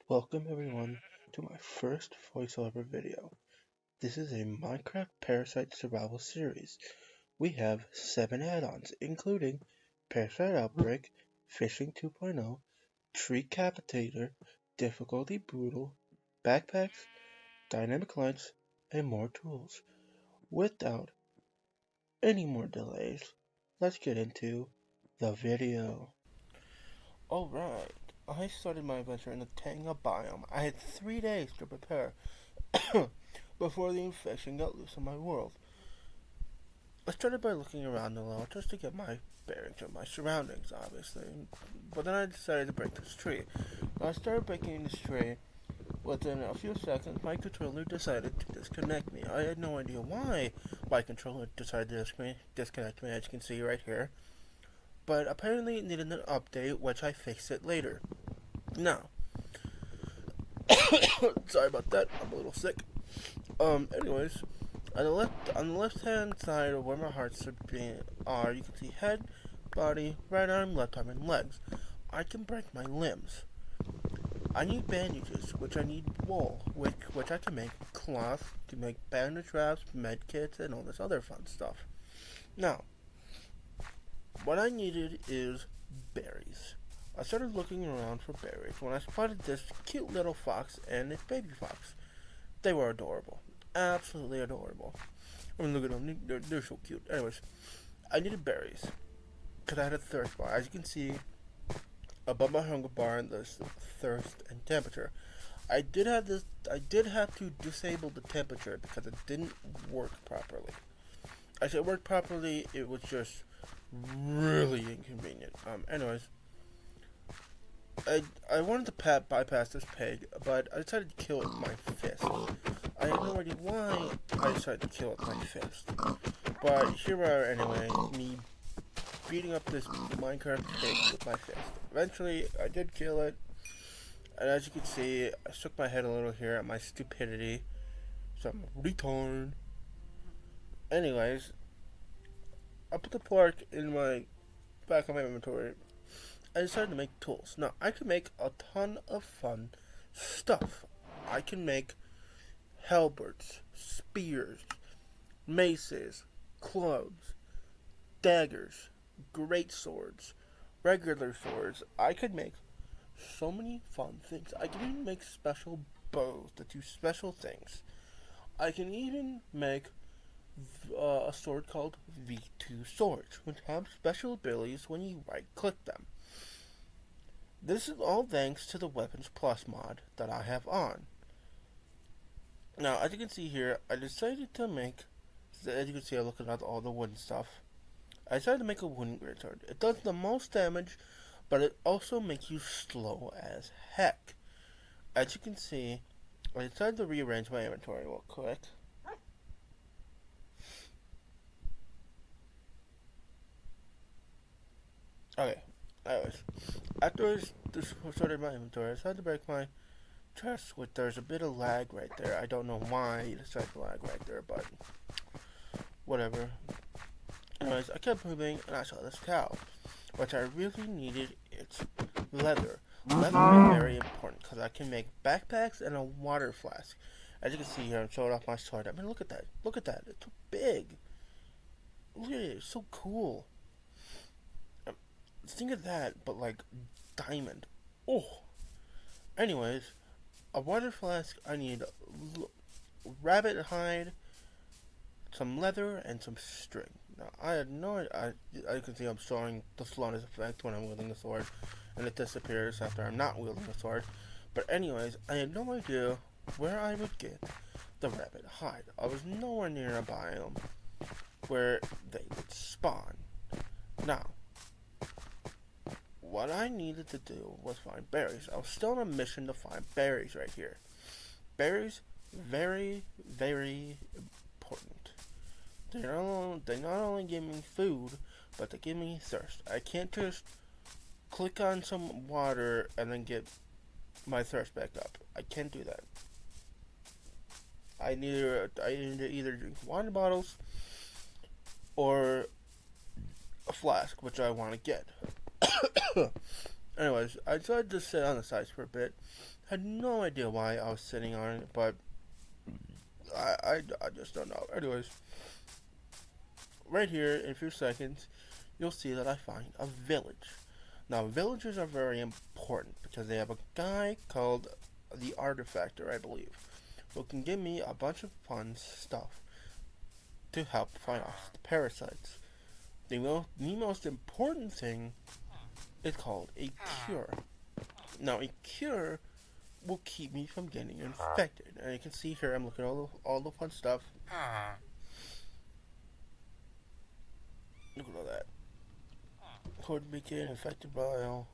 Welcome everyone to my first voiceover video. This is a Minecraft Parasite Survival series. We have 7 add-ons, including Parasite Outbreak, Fishing 2.0, Tree Capitator, Difficulty Brutal, Backpacks, Dynamic Lights, and more tools. Without any more delays, let's get into the video. Alright, I started my adventure in the Tanga biome. I had 3 days to prepare before the infection got loose in my world. I started by looking around a little just to get my bearings of my surroundings, obviously. But then I decided to break this tree. When I started breaking this tree, within a few seconds, my controller decided to disconnect me. I had no idea why my controller decided to disconnect me, as you can see right here. But apparently it needed an update, which I fixed it later. Now, sorry about that, I'm a little sick. Anyways, on the left hand side of where my hearts are, you can see head, body, right arm, left arm, and legs. I can break my limbs. I need bandages, which I need wool, which I can make cloth to make bandage wraps, med kits, and all this other fun stuff. Now, what I needed is berries. I started looking around for berries when I spotted this cute little fox and its baby fox. They were adorable. Absolutely adorable. I mean, look at them. They're so cute. Anyways, I needed berries because I had a thirst bar. As you can see, above my hunger bar, there's thirst and temperature. I did have to disable the temperature because it didn't work properly. I said it worked properly. It was just really inconvenient. Anyways, I wanted to bypass this pig, but I decided to kill it with my fist. I had no idea why I decided to kill it with my fist. But here we are anyway, me beating up this Minecraft pig with my fist. Eventually, I did kill it, and as you can see, I shook my head a little here at my stupidity. So I'm a retard. Anyways, I put the pork in my back of my inventory. I decided to make tools. Now, I can make a ton of fun stuff. I can make halberds, spears, maces, clubs, daggers, great swords, regular swords. I could make so many fun things. I can even make special bows that do special things. I can even make a sword called V2 swords, which have special abilities when you right click them. This is all thanks to the Weapons Plus mod that I have on. Now, as you can see here, I decided to make, as you can see, I'm looking at all the wooden stuff. I decided to make a wooden greatsword. It does the most damage, but it also makes you slow as heck. As you can see, I decided to rearrange my inventory real quick. Okay, anyways, after I sorted my inventory, I decided to break my chest, which there's a bit of lag right there. I don't know why you decided to lag right there, but whatever. Anyways, I kept moving and I saw this cow, which I really needed its leather. Leather is very important because I can make backpacks and a water flask. As you can see here, I'm showing off my sword. I mean, look at that. Look at that. It's so big. Look at it. It's so cool. Think of that, but like diamond. Oh. Anyways, a water flask. I need rabbit hide, some leather, and some string. Now, I had no idea. I can see I'm showing the slowness effect when I'm wielding the sword, and it disappears after I'm not wielding the sword. But anyways, I had no idea where I would get the rabbit hide. I was nowhere near a biome where they would spawn. Now, what I needed to do was find berries. I was still on a mission to find berries right here. Berries, very, very important. They not only give me food, but they give me thirst. I can't just click on some water and then get my thirst back up. I can't do that. I need to either drink water bottles or a flask, which I want to get. Anyways, I decided to sit on the sides for a bit. Had no idea why I was sitting on it, but I just don't know. Anyways, right here in a few seconds, you'll see that I find a village. Now, villagers are very important because they have a guy called the Artifactor, I believe, who can give me a bunch of fun stuff to help fight off the parasites. The most important thing is called a cure. Now, a cure will keep me from getting infected. And you can see here, I'm looking at all the fun stuff. Look at all that. Could be getting infected vial.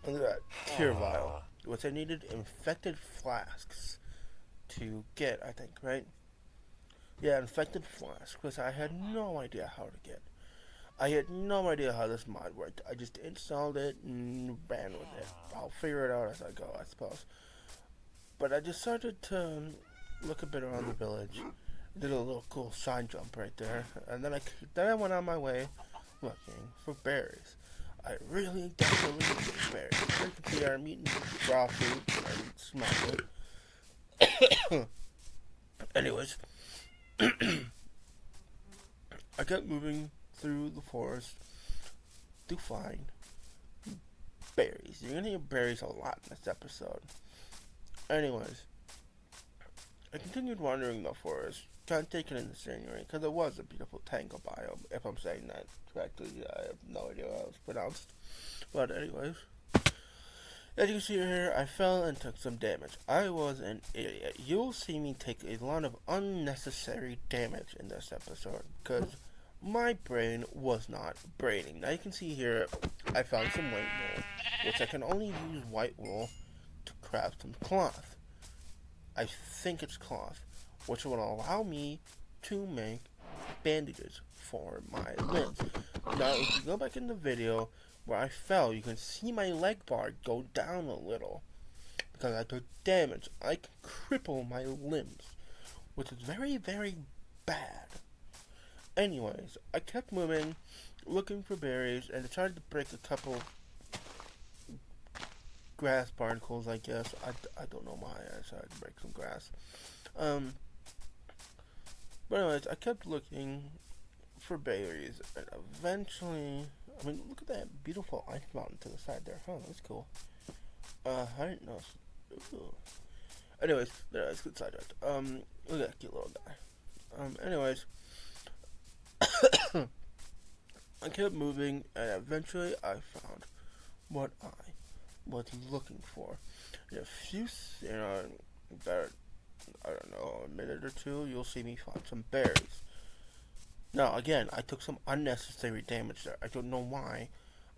Look at that. Cure vial. Which I needed infected flasks to get, I think, right? Yeah, infected flasks, which I had no idea how to get. I had no idea how this mod worked. I just installed it and ran with it. I'll figure it out as I go, I suppose. But I decided to look a bit around the village. Did a little cool side jump right there, and then I went on my way looking for berries. I really definitely need berries. You can see I'm eating raw food and smell it. Anyways, I kept moving through the forest to find berries. You're gonna hear berries a lot in this episode. Anyways, I continued wandering the forest, kind of taking in the scenery, because it was a beautiful tangle biome, if I'm saying that correctly. I have no idea how it's pronounced. But anyways, as you can see here, I fell and took some damage. I was an idiot. You'll see me take a lot of unnecessary damage in this episode, because my brain was not braining. Now you can see here, I found some white wool, which I can only use white wool to craft some cloth. I think it's cloth, which will allow me to make bandages for my limbs. Now, if you go back in the video where I fell, you can see my leg bar go down a little because I took damage. I can cripple my limbs, which is very, very bad. Anyways, I kept moving, looking for berries, and I tried to break a couple grass barnacles, I guess. I don't know why I decided to break some grass. But anyways, I kept looking for berries, and eventually, I mean, look at that beautiful ice mountain to the side there. Oh, that's cool. I didn't know. Ooh. Anyways, let's get sidetracked. Look at that cute little guy. Anyways, I kept moving, and eventually I found what I was looking for. In a few, about, I don't know, a minute or two, you'll see me find some berries. Now, again, I took some unnecessary damage there. I don't know why.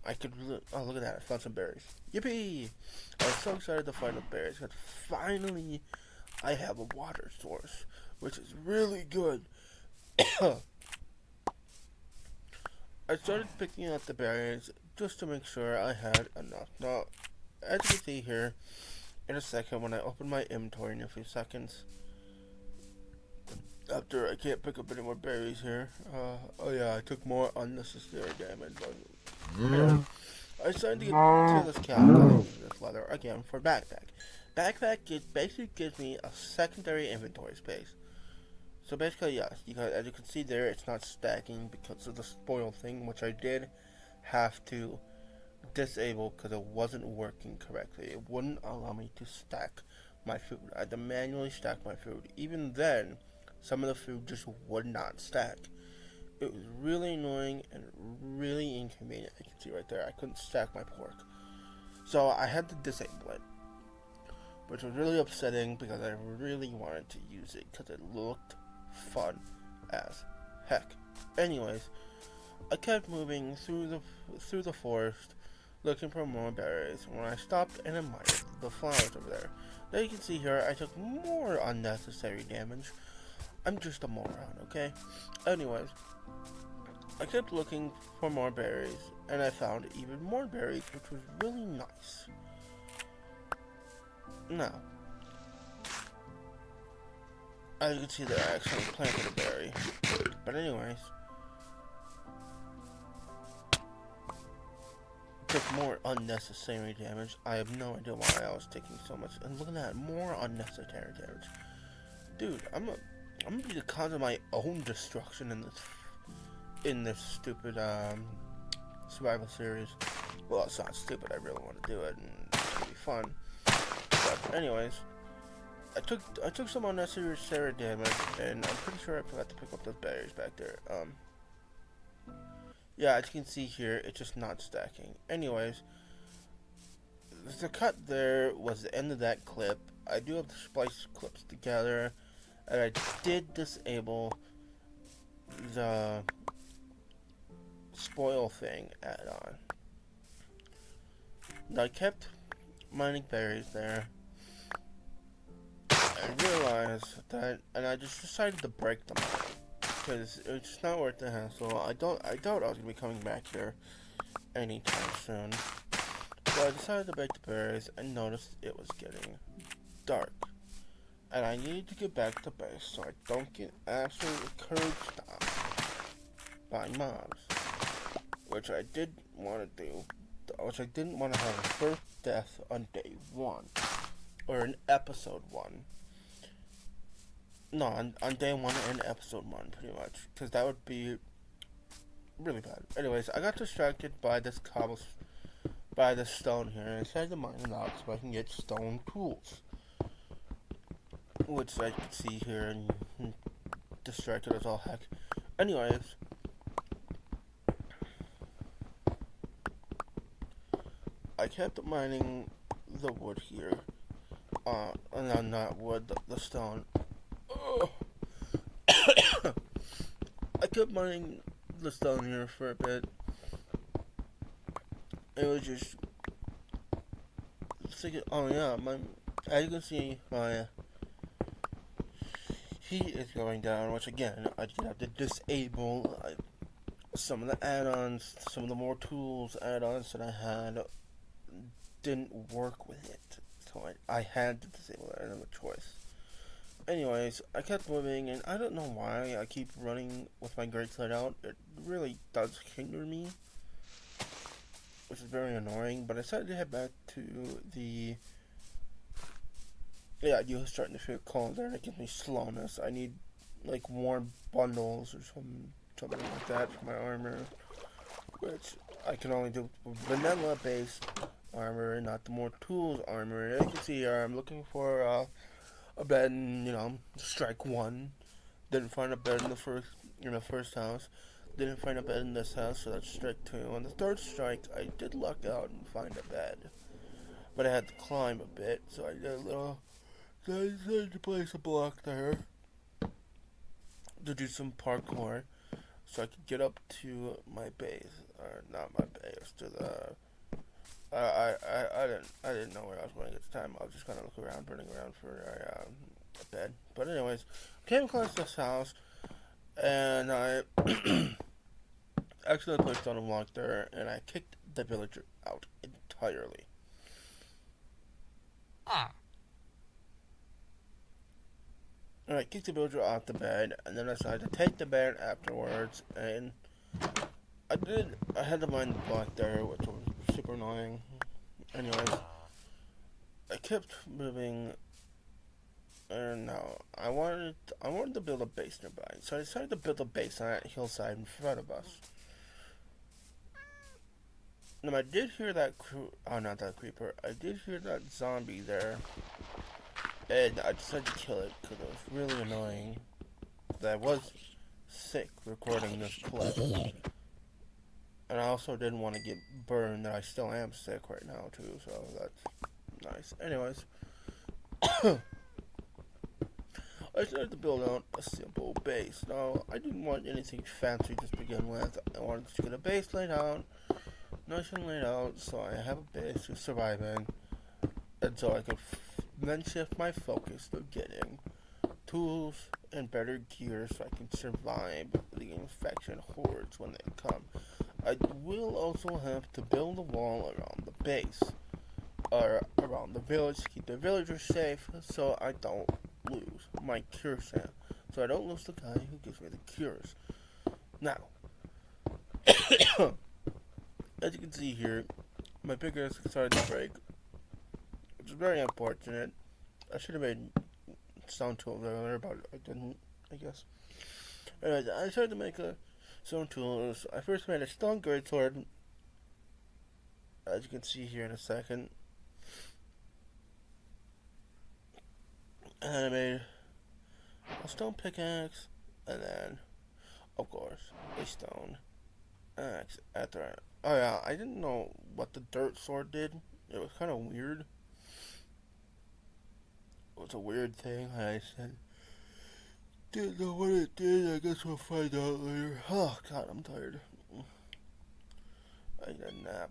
Oh, look at that. I found some berries. Yippee! I was so excited to find the berries, because finally I have a water source, which is really good. I started picking out the berries just to make sure I had enough. Now, as you can see here, in a second, when I open my inventory in a few seconds, after I can't pick up any more berries here, oh yeah, I took more unnecessary damage. Yeah. I decided to get to this cow, this leather, again, for backpack. Backpack basically gives me a secondary inventory space. So basically, yes, as you can see there, it's not stacking because of the spoil thing, which I did have to disable because it wasn't working correctly. It wouldn't allow me to stack my food. I had to manually stack my food. Even then, some of the food just would not stack. It was really annoying and really inconvenient. You can see right there, I couldn't stack my pork. So I had to disable it, which was really upsetting because I really wanted to use it because it looked fun as heck. Anyways, I kept moving through the forest looking for more berries when I stopped and admired the flowers over there. Now you can see here I took more unnecessary damage. I'm just a moron, okay? Anyways, I kept looking for more berries and I found even more berries, which was really nice. Now, as you can see that I actually planted a berry. But anyways, took more unnecessary damage. I have no idea why I was taking so much. And look at that, more unnecessary damage. Dude, I'm gonna be the cause of my own destruction in this stupid survival series. Well, it's not stupid. I really want to do it, and it's gonna be fun. But anyways, I took some unnecessary damage, and I'm pretty sure I forgot to pick up those berries back there. Yeah, as you can see here, it's just not stacking. Anyways, the cut there was the end of that clip. I do have to splice clips together, and I did disable the spoil thing add-on. I kept mining berries there, and realized that, and I just decided to break them all. Because it's not worth the hassle. I doubt I was gonna be coming back here anytime soon. So I decided to break the berries and noticed it was getting dark. And I needed to get back to base so I don't get absolutely curb stomped by mobs. Which I did want to do. Which I didn't want to have a first death on day 1. Or in episode 1. No, on day 1 and episode 1, pretty much. Because that would be really bad. Anyways, I got distracted by this stone here, and I decided to mine it out so I can get stone tools. Which I can see here, and distracted as all heck. Anyways, I kept mining the wood here. No, not wood, the stone. I kept mining the stone here for a bit. It was just thinking, oh yeah, as you can see, my heat is going down, which again, I did have to disable some of the add-ons, some of the more tools add-ons that I had didn't work with it. So I had to disable it, I didn't have a choice. Anyways, I kept moving, and I don't know why I keep running with my great sled out. It really does hinder me, which is very annoying, but I decided to head back to the... Yeah, you was starting to feel cold there, and it gives me slowness. I need, like, warm bundles or something like that for my armor, which I can only do with vanilla-based armor, not the more tools armor. As you can see here, I'm looking for, a bed in, strike 1. Didn't find a bed in the first house. Didn't find a bed in this house, so that's strike 2. On the third strike, I did luck out and find a bed. But I had to climb a bit, so I decided to place a block there to do some parkour, so I could get up to my base. Or not my base, to the... I didn't know where I was going at the time. I was just kind of running around for a bed. But anyways, came across this house, and I actually placed on a block there, and I kicked the villager out entirely. And I kicked the villager off the bed, and then I decided to take the bed afterwards, and I had to mine the block there, which was super annoying. Anyways, I kept moving, and now I wanted to build a base nearby, so I decided to build a base on that hillside in front of us. Now I did hear not that creeper. I did hear that zombie there, and I decided to kill it because it was really annoying. That I was sick recording this clip. And I also didn't want to get burned, and I still am sick right now, too, so that's nice. Anyways, I started to build out a simple base. Now, I didn't want anything fancy to begin with. I wanted to get a base laid out, nice and laid out, so I have a base to survive in, and so I could then shift my focus to getting tools and better gear so I can survive the infection hordes when they come. I will also have to build a wall around the base, or around the village to keep the villagers safe, so I don't lose my cure set. So I don't lose the guy who gives me the cures. Now, as you can see here, my pickaxe started to break, which is very unfortunate. I should have made stone tools earlier, but I didn't, I guess. Anyways, I decided to make a stone tools. I first made a stone greatsword, as you can see here in a second. And I made a stone pickaxe, and then, of course, a stone axe after. Oh yeah, I didn't know what the dirt sword did. It was kind of weird. It was a weird thing. I said, didn't know what it did. I guess we'll find out later. Oh God, I'm tired. I need a nap.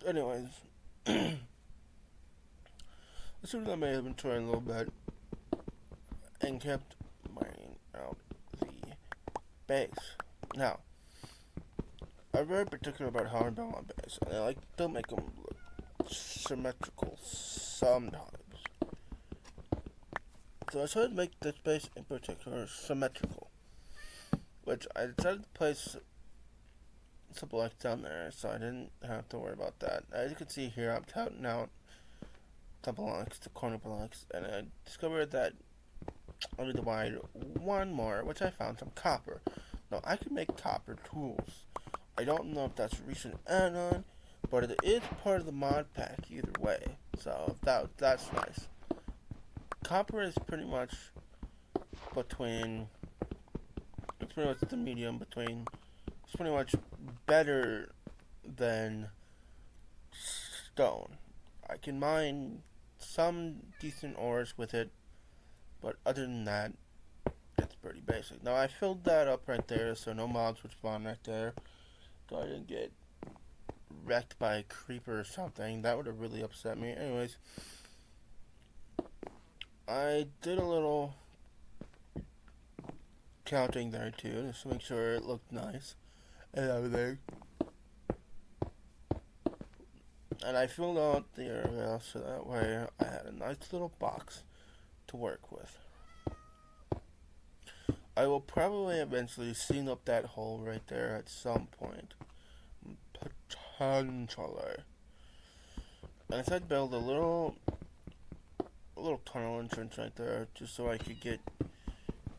Anyways, as soon as I may have been trying a little bit and kept mining out the base. Now, I'm very particular about how I build my base, and I like to make them look symmetrical sometimes. So I decided to make this base in particular symmetrical, which I decided to place some blocks down there, so I didn't have to worry about that. As you can see here, I'm counting out the blocks, the corner blocks, and I discovered that I need to buy one more, which I found some copper. Now, I can make copper tools. I don't know if that's a recent add-on, but it is part of the mod pack either way, so that's nice. Copper is pretty much between, it's pretty much the medium between, it's pretty much better than stone. I can mine some decent ores with it, but other than that, it's pretty basic. Now I filled that up right there so no mobs would spawn right there, so I didn't get wrecked by a creeper or something. That would have really upset me. Anyways, I did a little counting there too, just to make sure it looked nice and everything. And I filled out the area so that way I had a nice little box to work with. I will probably eventually seal up that hole right there at some point. Potentially. And I decided to build a little tunnel entrance right there, just so I could get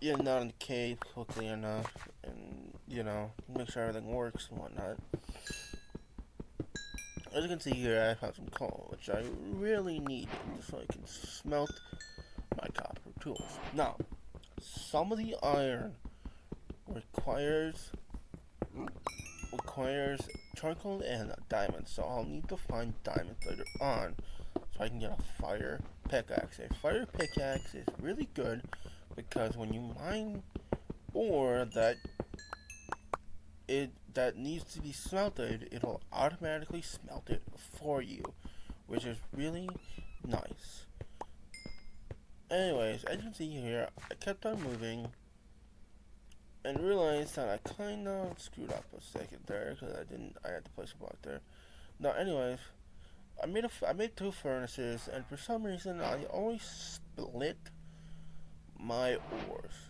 in and out of the cave quickly enough, and make sure everything works and whatnot. As you can see here, I found some coal, which I really need, just so I can smelt my copper tools. Now, some of the iron requires charcoal and a diamond, so I'll need to find diamonds later on, so I can get a fire pickaxe. A fire pickaxe is really good because when you mine ore that needs to be smelted, it'll automatically smelt it for you, which is really nice. Anyways, as you can see here, I kept on moving and realized that I kind of screwed up a second there because I had to place a block there. Now, anyways, I made two furnaces, and for some reason I always split my ores.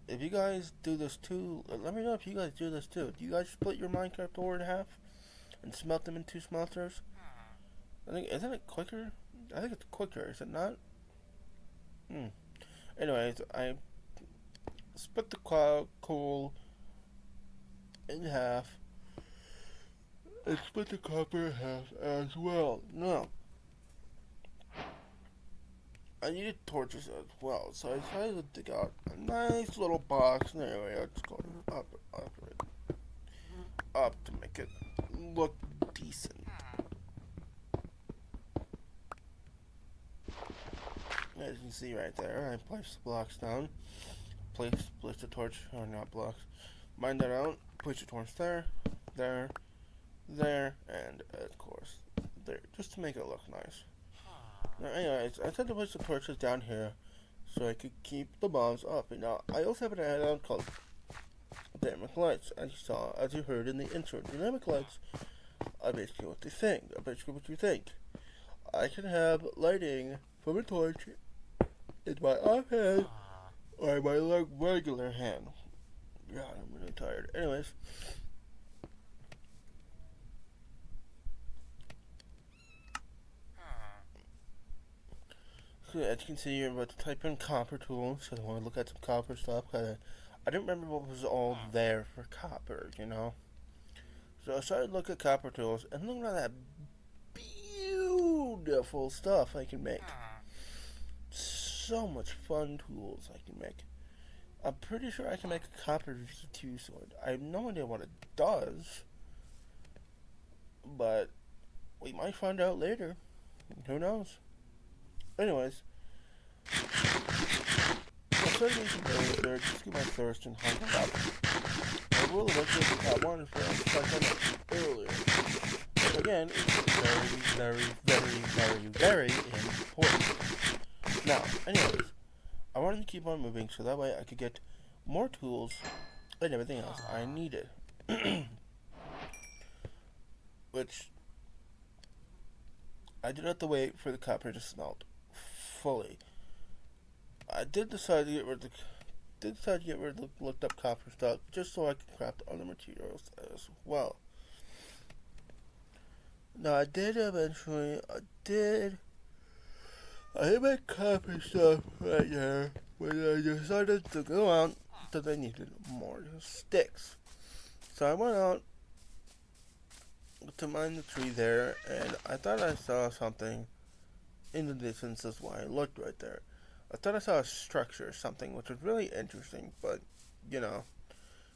If you guys do this too, let me know if you guys do this too. Do you guys split your Minecraft ore in half and smelt them in two smelters? Isn't it quicker? I think it's quicker, is it not? Anyways, I split the coal in half and split the copper in half as well. Now, I needed torches as well, so I decided to dig out a nice little box. And anyway, I just go up to make it look decent. As you can see right there, I placed the blocks down, place the torch, or not blocks, mine that out, place the torch there, and of course there, just to make it look nice. Now, anyways, I tried to place the torches down here so I could keep the bombs up. And now, I also have an add-on called dynamic lights, as you heard in the intro. Dynamic lights are basically what you think. I can have lighting from a torch in my off hand or in my regular hand. God, I'm really tired. Anyways, So as you can see, you're about to type in copper tools, because I want to look at some copper stuff, because I didn't remember what was all there for copper, you know? So I started to look at copper tools, and look at that beautiful stuff I can make. So much fun tools I can make. I'm pretty sure I can make a copper V2 sword. I have no idea what it does, but we might find out later. Who knows? Anyways, I started doing some berries there just to get my thirst and hunger up. I will eventually I wanted for like I mentioned earlier. Again, it's very important. Now, anyways, I wanted to keep on moving so that way I could get more tools and everything else I needed. Which I did have to wait for the copper to smelt fully. I did decide to get rid of the looked up copper stuff just so I could craft other materials as well. Now I did make copper stuff right there when I decided to go out because I needed more sticks. So I went out to mine the tree there, and I thought I saw something in the distance. That's why I looked right there. I thought I saw a structure or something, which was really interesting, but, you know,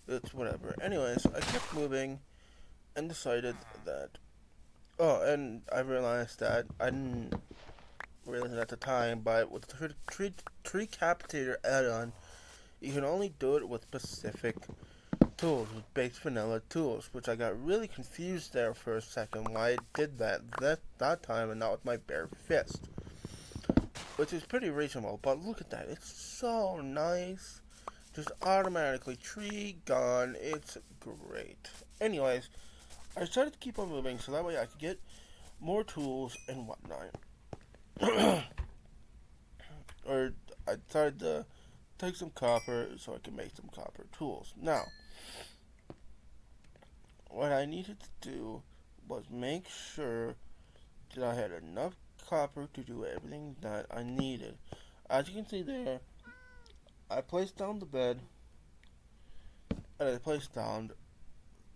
it's whatever. Anyways, I kept moving and decided that... Oh, and I realized that I didn't realize it at the time, but with the tree capitator add-on, you can only do it with specific tools, with base vanilla tools, which I got really confused there for a second why I did that time and not with my bare fist. Which is pretty reasonable, but look at that, it's so nice. Just automatically tree gone, it's great. Anyways, I started to keep on moving so that way I could get more tools and whatnot. Or I started to take some copper so I could make some copper tools. Now, what I needed to do was make sure that I had enough copper to do everything that I needed. As you can see there, I placed down the bed and I placed down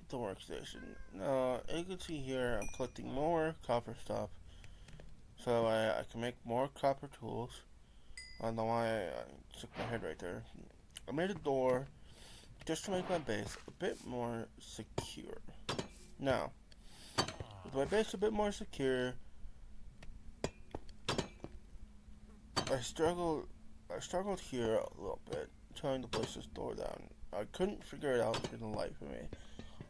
the workstation. Now, as you can see here, I'm collecting more copper stuff so I can make more copper tools. I don't know why I stuck my head right there. I made a door just to make my base a bit more secure. Now, with my base a bit more secure, I struggled here a little bit trying to place this door down. I couldn't figure it out for the life of me.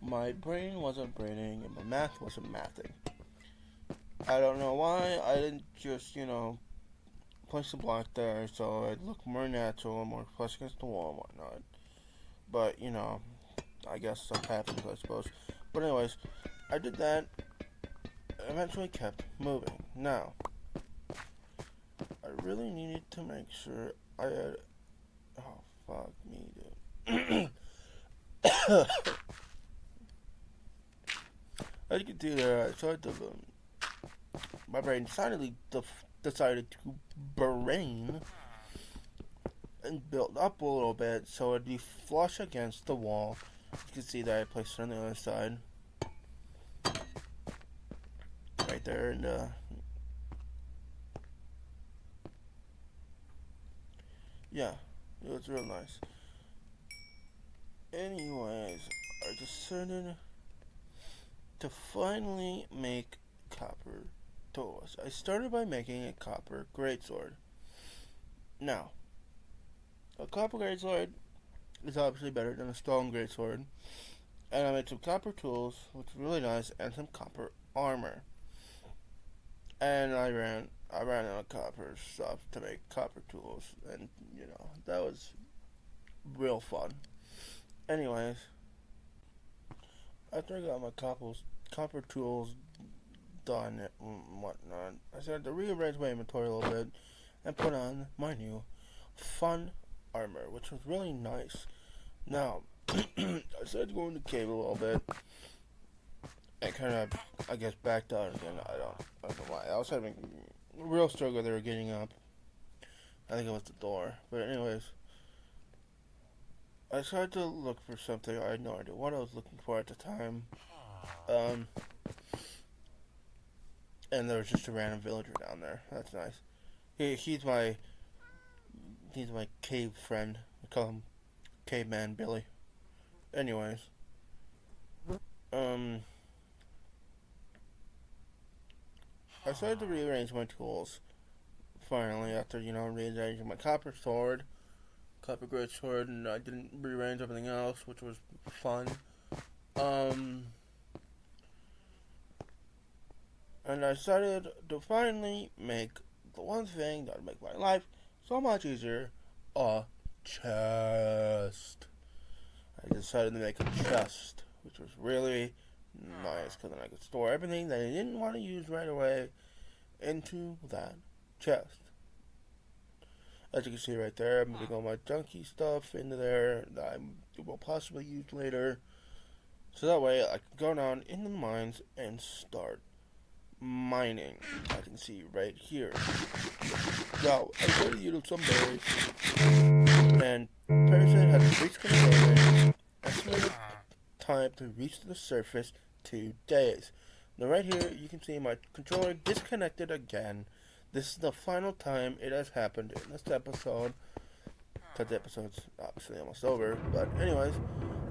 My brain wasn't braining and my math wasn't mathing. I don't know why I didn't just, place the block there so it'd look more natural and more flush against the wall and whatnot. But, I guess stuff happens, I suppose. But anyways, I did that and eventually kept moving. Now, I really needed to make sure I had... Oh, fuck me, dude. As you can see there, I started to... my brain decided to brain and build up a little bit so it'd be flush against the wall. You can see that I placed it on the other side. Right there, and yeah, it was real nice. Anyways, I decided to finally make copper tools. I started by making a copper greatsword. Now, a copper greatsword is obviously better than a stone greatsword. And I made some copper tools, which is really nice, and some copper armor. And I ran out of copper stuff to make copper tools, and that was real fun. Anyways, after I got my copper tools done and whatnot, I started to rearrange my inventory a little bit and put on my new fun armor, which was really nice. Now, I started going to cave a little bit and kind of, backed out again. I don't know why. I was having a real struggle there getting up. I think it was the door. But anyways, I tried to look for something. I had no idea what I was looking for at the time. Um, and there was just a random villager down there. That's nice. He's my cave friend. We call him Caveman Billy. Anyways, I started to rearrange my tools. Finally, after rearranging my copper great sword, and I didn't rearrange everything else, which was fun. And I decided to finally make the one thing that would make my life so much easier: a chest. I decided to make a chest, which was really nice, because then I could store everything that I didn't want to use right away into that chest. As you can see right there, I'm moving all my junky stuff into there that I will possibly use later. So that way I can go down into the mines and start mining. I can see right here. Now, I started to use some berries, and parasite has reached the estimated time to reach the surface 2 days. Now right here, you can see my controller disconnected again. This is the final time it has happened in this episode, because the episode's obviously almost over. But anyways,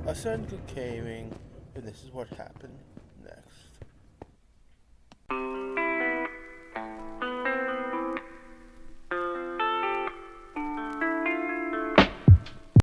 I started to go caving, and this is what happened next.